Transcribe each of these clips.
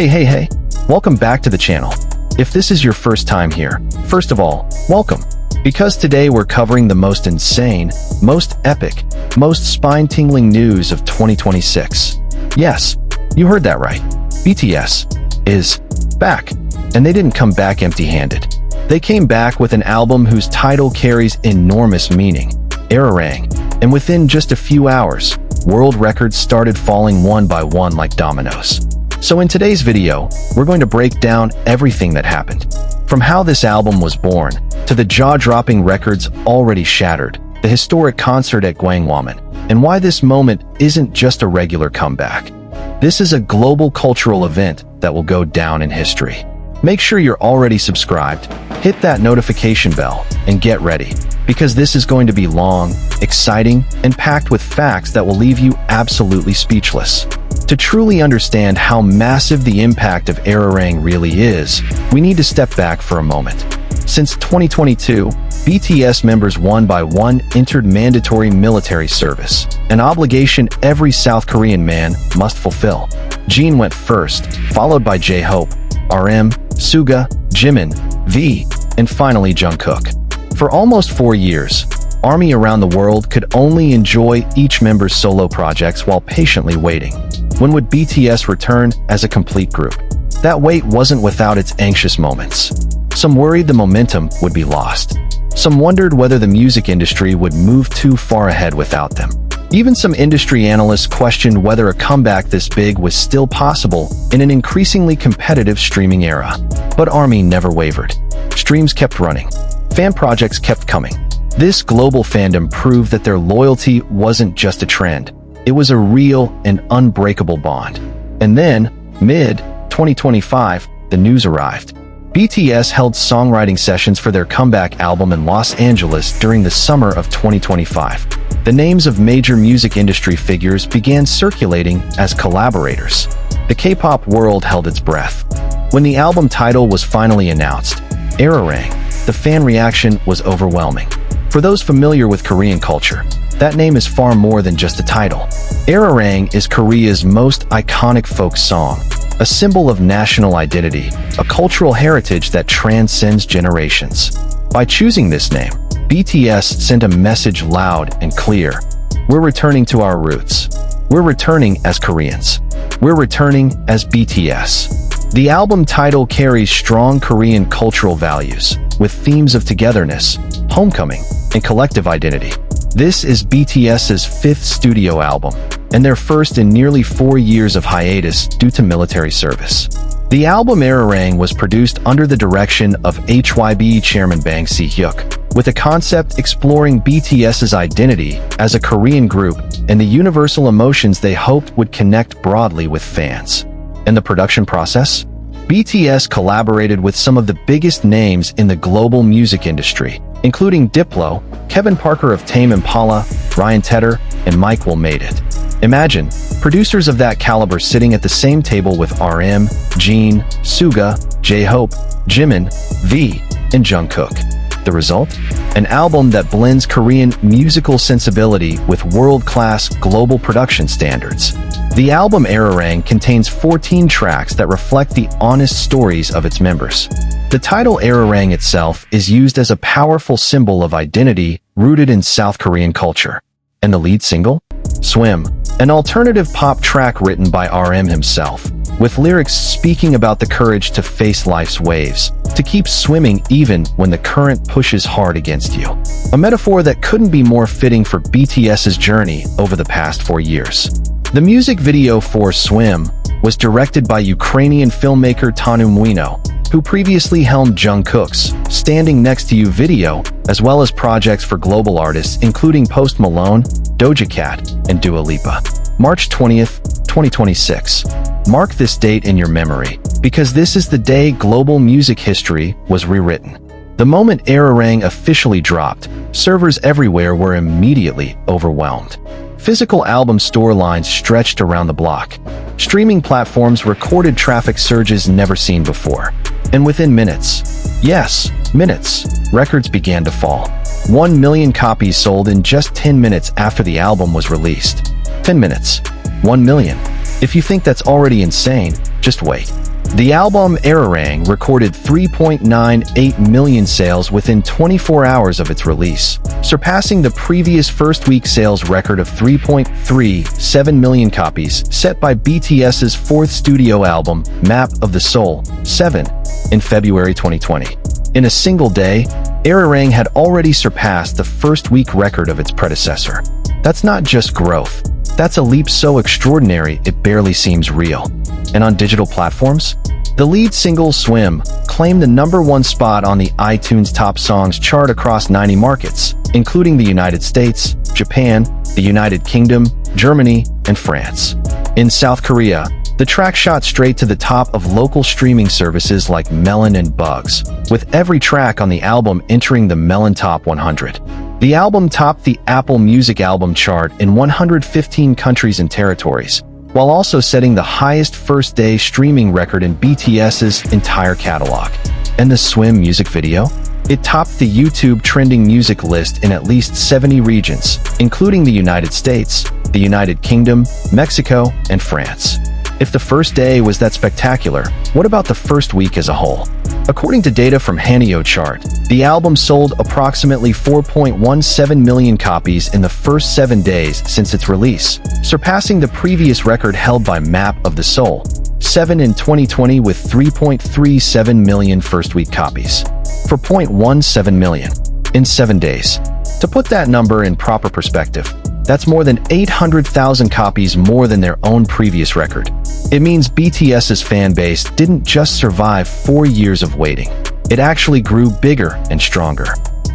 Hey, welcome back to the channel. If this is your first time here, first of all, welcome. Because today we're covering the most insane, most epic, most spine-tingling news of 2026. Yes, you heard that right. BTS is back, and they didn't come back empty-handed. They came back with an album whose title carries enormous meaning, Ararang, and within just a few hours, world records started falling one by one like dominoes. So in today's video, we're going to break down everything that happened. From how this album was born, to the jaw-dropping records already shattered, the historic concert at Gwangwamun, and why this moment isn't just a regular comeback. This is a global cultural event that will go down in history. Make sure you're already subscribed, hit that notification bell, and get ready, because this is going to be long, exciting, and packed with facts that will leave you absolutely speechless. To truly understand how massive the impact of Ararang really is, we need to step back for a moment. Since 2022, BTS members one by one entered mandatory military service, an obligation every South Korean man must fulfill. Jimin went first, followed by jhope, RM, Suga, JiminWho, and finally Jungkook. For almost 4 years, ARMY around the world could only enjoy each member's solo projects while patiently waiting. When would BTS return as a complete group? That wait wasn't without its anxious moments. Some worried the momentum would be lost. Some wondered whether the music industry would move too far ahead without them. Even some industry analysts questioned whether a comeback this big was still possible in an increasingly competitive streaming era. But ARMY never wavered. Streams kept running. Fan projects kept coming. This global fandom proved that their loyalty wasn't just a trend. It was a real and unbreakable bond. And then, mid-2025, the news arrived. BTS held songwriting sessions for their comeback album in Los Angeles during the summer of 2025. The names of major music industry figures began circulating as collaborators. The K-pop world held its breath. When the album title was finally announced, Ararang, the fan reaction was overwhelming. For those familiar with Korean culture, that name is far more than just a title. Ararang is Korea's most iconic folk song, a symbol of national identity, a cultural heritage that transcends generations. By choosing this name, BTS sent a message loud and clear. We're returning to our roots. We're returning as Koreans. We're returning as BTS. The album title carries strong Korean cultural values, with themes of togetherness, homecoming, and collective identity. This is BTS's 5th studio album, and their first in nearly 4 years of hiatus due to military service. The album Ararang was produced under the direction of Hybe chairman Bang Si-hyuk, with a concept exploring BTS's identity as a Korean group and the universal emotions they hoped would connect broadly with fans. In the production process, BTS collaborated with some of the biggest names in the global music industry, including Diplo, Kevin Parker of Tame Impala, Ryan Tedder, and Mike Will Made It. Imagine, producers of that caliber sitting at the same table with RM, Jin, Suga, jhope, JiminWho, and Jungkook. The result? An album that blends Korean musical sensibility with world-class global production standards. The album Ararang contains 14 tracks that reflect the honest stories of its members. The title Ararang itself is used as a powerful symbol of identity rooted in South Korean culture. And the lead single? Swim, an alternative pop track written by RM himself, with lyrics speaking about the courage to face life's waves, to keep swimming even when the current pushes hard against you. A metaphor that couldn't be more fitting for BTS's journey over the past 4 years. The music video for Swim was directed by Ukrainian filmmaker Tanu Muino, who previously helmed Jungkook's Standing Next to You video, as well as projects for global artists including Post Malone, Doja Cat, and Dua Lipa. March 20th, 2026. Mark this date in your memory, because this is the day global music history was rewritten. The moment Ararang officially dropped, servers everywhere were immediately overwhelmed. Physical album store lines stretched around the block. Streaming platforms recorded traffic surges never seen before. And within minutes, yes, minutes, records began to fall. 1 million copies sold in just 10 minutes after the album was released. 10 minutes. 1 million. If you think that's already insane, just wait. The album Ararang recorded 3.98 million sales within 24 hours of its release, surpassing the previous first-week sales record of 3.37 million copies set by BTS's fourth studio album, Map of the Soul, 7, in February 2020. In a single day, Ararang had already surpassed the first-week record of its predecessor. That's not just growth. That's a leap so extraordinary it barely seems real. And on digital platforms, the lead single Swim claimed the #1 spot on the iTunes Top Songs chart across 90 markets, including the United States, Japan, the United Kingdom, Germany, and France. In South Korea, the track shot straight to the top of local streaming services like Melon and Bugs, with every track on the album entering the Melon Top 100. The album topped the Apple Music album chart in 115 countries and territories, while also setting the highest first-day streaming record in BTS's entire catalog. And the Swim music video? It topped the YouTube trending music list in at least 70 regions, including the United States, the United Kingdom, Mexico, and France. If the first day was that spectacular, what about the first week as a whole? According to data from hallyu chart, the album sold approximately 4.17 million copies in the first 7 days since its release, surpassing the previous record held by Map of the Soul, 7 in 2020 with 3.37 million first-week copies, for 0.17 million in 7 days. To put that number in proper perspective, that's more than 800,000 copies more than their own previous record. It means BTS's fan base didn't just survive 4 years of waiting. It actually grew bigger and stronger.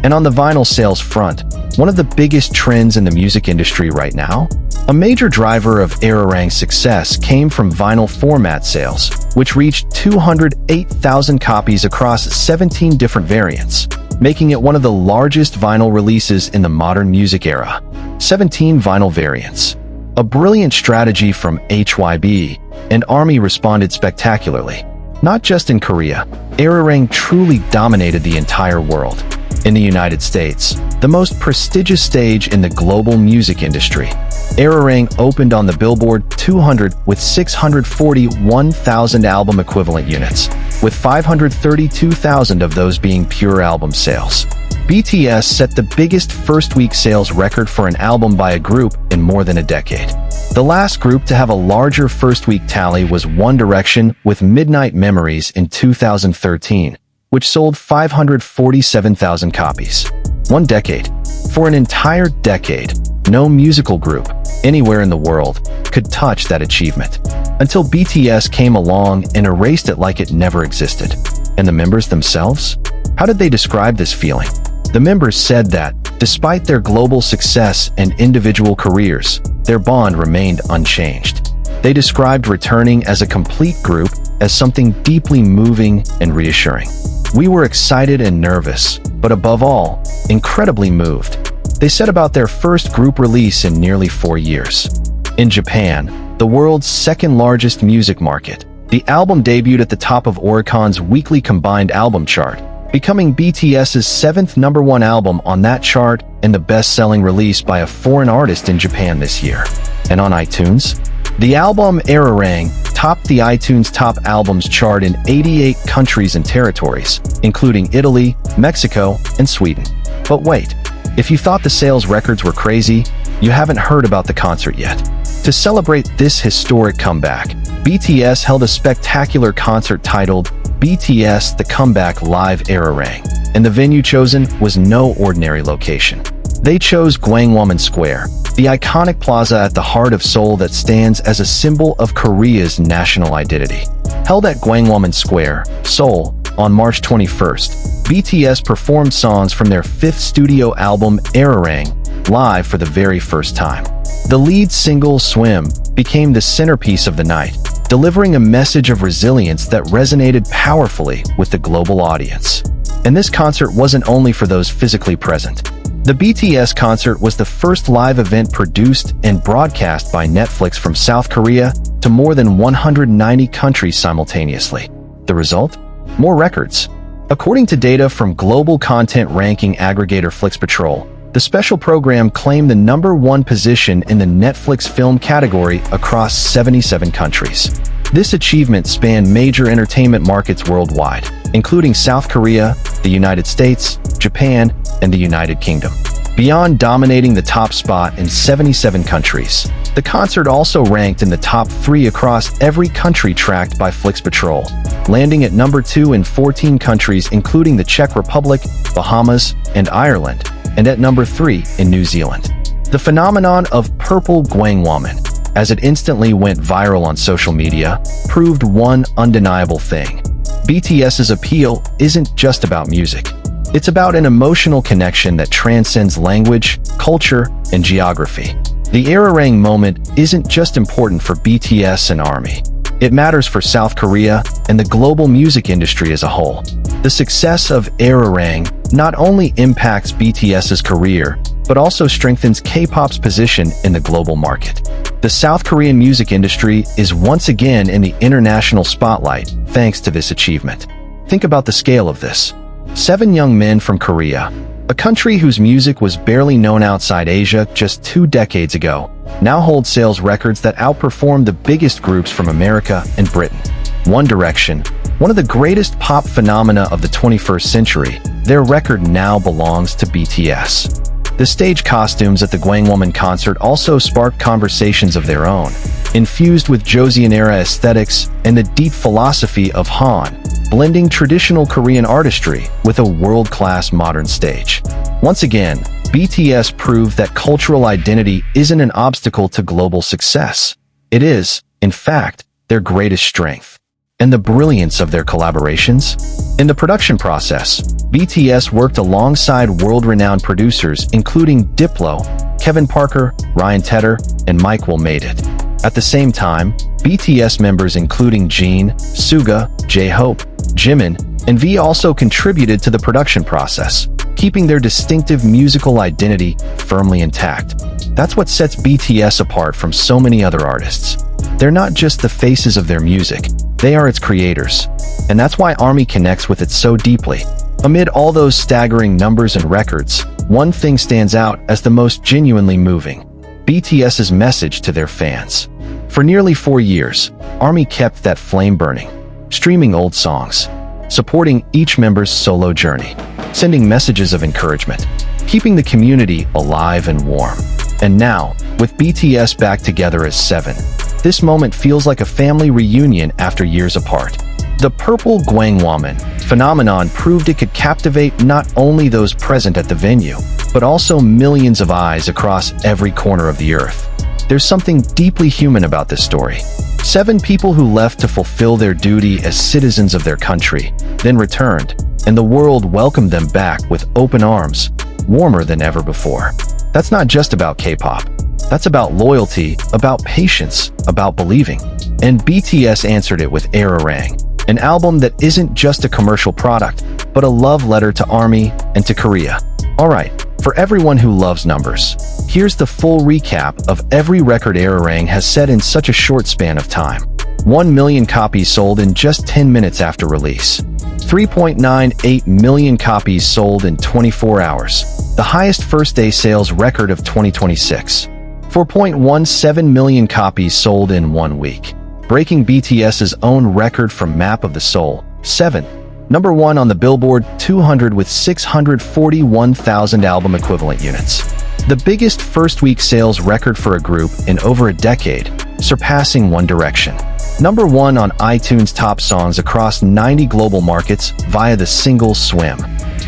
And on the vinyl sales front, one of the biggest trends in the music industry right now? A major driver of Ararang's success came from vinyl format sales, which reached 208,000 copies across 17 different variants, making it one of the largest vinyl releases in the modern music era. 17 vinyl variants. A brilliant strategy from Hybe, and ARMY responded spectacularly. Not just in Korea, Ararang truly dominated the entire world. In the United States, the most prestigious stage in the global music industry, Ararang opened on the Billboard 200 with 641,000 album equivalent units, with 532,000 of those being pure album sales. BTS set the biggest first-week sales record for an album by a group in more than a decade. The last group to have a larger first-week tally was One Direction with Midnight Memories in 2013, which sold 547,000 copies. 1 decade. For an entire decade, no musical group, anywhere in the world, could touch that achievement. Until BTS came along and erased it like it never existed. And the members themselves? How did they describe this feeling? The members said that, despite their global success and individual careers, their bond remained unchanged. They described returning as a complete group as something deeply moving and reassuring. We were excited and nervous, but above all, incredibly moved. They said about their first group release in nearly 4 years. In Japan, the world's second-largest music market, the album debuted at the top of Oricon's weekly combined album chart, becoming BTS's 7th #1 album on that chart and the best-selling release by a foreign artist in Japan this year. And on iTunes, the album Ararang topped the iTunes Top Albums chart in 88 countries and territories, including Italy, Mexico, and Sweden. But wait, if you thought the sales records were crazy, you haven't heard about the concert yet. To celebrate this historic comeback, BTS held a spectacular concert titled BTS The Comeback Live Ararang, and the venue chosen was no ordinary location. They chose Gwangwoman Square, the iconic plaza at the heart of Seoul that stands as a symbol of Korea's national identity. Held at Gwangwoman Square, Seoul, on March 21st, BTS performed songs from their 5th studio album Ararang live for the very first time. The lead single Swim became the centerpiece of the night, delivering a message of resilience that resonated powerfully with the global audience. And this concert wasn't only for those physically present. The BTS concert was the first live event produced and broadcast by Netflix from South Korea to more than 190 countries simultaneously. The result? More records. According to data from global content ranking aggregator FlixPatrol, The special program claimed the #1 position in the Netflix film category across 77 countries. This achievement spanned major entertainment markets worldwide, including South Korea, the United States, Japan, and the United Kingdom. Beyond dominating the top spot in 77 countries, the concert also ranked in the top 3 across every country tracked by Flixpatrol, landing at #2 in 14 countries including the Czech Republic, Bahamas, and Ireland, and at #3 in New Zealand. The phenomenon of Purple Gwangwoman, as it instantly went viral on social media, proved one undeniable thing. BTS's appeal isn't just about music. It's about an emotional connection that transcends language, culture, and geography. The Ararang moment isn't just important for BTS and ARMY. It matters for South Korea and the global music industry as a whole. The success of Ararang not only impacts BTS's career, but also strengthens K-pop's position in the global market. The South Korean music industry is once again in the international spotlight thanks to this achievement. Think about the scale of this. 7 young men from Korea, a country whose music was barely known outside Asia just 2 decades ago, now hold sales records that outperform the biggest groups from America and Britain. One Direction, one of the greatest pop phenomena of the 21st century, their record now belongs to BTS. The stage costumes at the Gwangwoman concert also sparked conversations of their own, infused with Joseon-era aesthetics and the deep philosophy of Han, blending traditional Korean artistry with a world-class modern stage. Once again, BTS proved that cultural identity isn't an obstacle to global success. It is, in fact, their greatest strength. And the brilliance of their collaborations? In the production process, BTS worked alongside world-renowned producers including Diplo, Kevin Parker, Ryan Tedder, and Mike Will made it. At the same time, BTS members including Jin, Suga, Jhope, Jimin, and V also contributed to the production process, keeping their distinctive musical identity firmly intact. That's what sets BTS apart from so many other artists. They're not just the faces of their music, they are its creators. And that's why ARMY connects with it so deeply. Amid all those staggering numbers and records, one thing stands out as the most genuinely moving: BTS's message to their fans. For nearly 4 years, ARMY kept that flame burning, streaming old songs, supporting each member's solo journey, sending messages of encouragement, keeping the community alive and warm. And now, with BTS back together as 7, this moment feels like a family reunion after years apart. The Purple Gwangwoman phenomenon proved it could captivate not only those present at the venue, but also millions of eyes across every corner of the earth. There's something deeply human about this story. 7 people who left to fulfill their duty as citizens of their country, then returned, and the world welcomed them back with open arms, warmer than ever before. That's not just about K-pop. That's about loyalty, about patience, about believing. And BTS answered it with Ararang, an album that isn't just a commercial product, but a love letter to ARMY and to Korea. Alright, for everyone who loves numbers, here's the full recap of every record Ararang has set in such a short span of time. 1 million copies sold in just 10 minutes after release. 3.98 million copies sold in 24 hours, the highest first-day sales record of 2026. 4.17 million copies sold in 1 week, breaking BTS's own record from Map of the Soul. 7. #1 on the Billboard 200 with 641,000 album equivalent units. The biggest first-week sales record for a group in over a decade, surpassing One Direction. #1 on iTunes Top Songs across 90 global markets via the single Swim.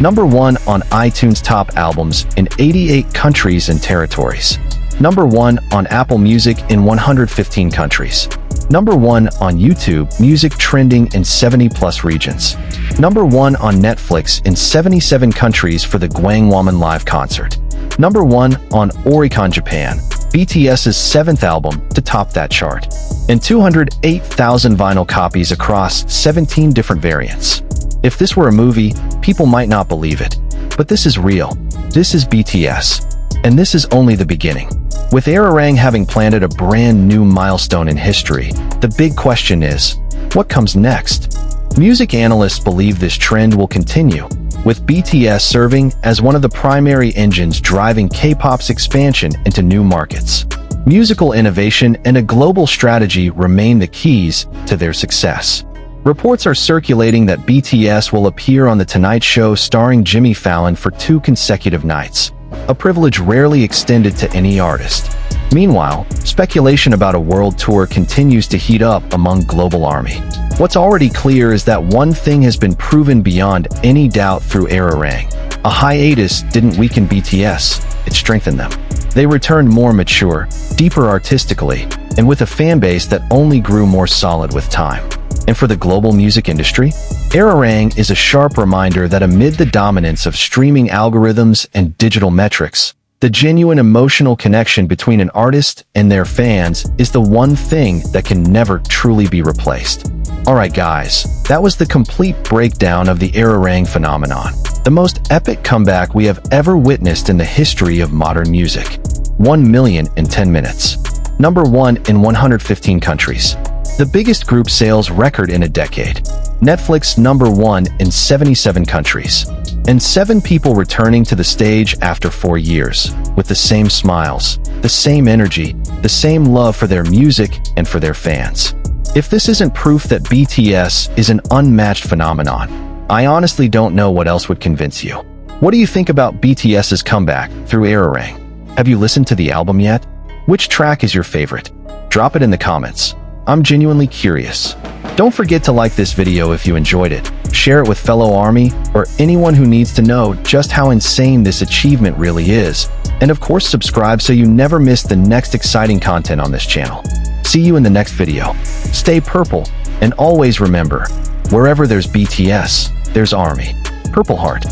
#1 on iTunes Top Albums in 88 countries and territories. #1 on Apple Music in 115 countries. #1 on YouTube Music trending in 70+ regions. #1 on Netflix in 77 countries for the Gwangwoman live concert. #1 on Oricon Japan, BTS's 7th album to top that chart. And 208,000 vinyl copies across 17 different variants. If this were a movie, people might not believe it. But this is real. This is BTS. And this is only the beginning. With Ararang having planted a brand new milestone in history, the big question is, what comes next? Music analysts believe this trend will continue, with BTS serving as one of the primary engines driving K-pop's expansion into new markets. Musical innovation and a global strategy remain the keys to their success. Reports are circulating that BTS will appear on The Tonight Show starring Jimmy Fallon for 2 consecutive nights, a privilege rarely extended to any artist. Meanwhile, speculation about a world tour continues to heat up among global ARMY. What's already clear is that one thing has been proven beyond any doubt through Ararang. A hiatus didn't weaken BTS, it strengthened them. They returned more mature, deeper artistically, and with a fanbase that only grew more solid with time. And for the global music industry, Ararang is a sharp reminder that amid the dominance of streaming algorithms and digital metrics, the genuine emotional connection between an artist and their fans is the one thing that can never truly be replaced. Alright guys, that was the complete breakdown of the Ararang phenomenon, the most epic comeback we have ever witnessed in the history of modern music. 1 million in 10 minutes. Number 1 in 115 countries. The biggest group sales record in a decade. Netflix number 1 in 77 countries. And 7 people returning to the stage after 4 years, with the same smiles, the same energy, the same love for their music and for their fans. If this isn't proof that BTS is an unmatched phenomenon, I honestly don't know what else would convince you. What do you think about BTS's comeback through Ararang? Have you listened to the album yet? Which track is your favorite? Drop it in the comments. I'm genuinely curious. Don't forget to like this video if you enjoyed it, share it with fellow ARMY or anyone who needs to know just how insane this achievement really is, and of course subscribe so you never miss the next exciting content on this channel. See you in the next video. Stay purple, and always remember, wherever there's BTS, there's ARMY. Purple Heart.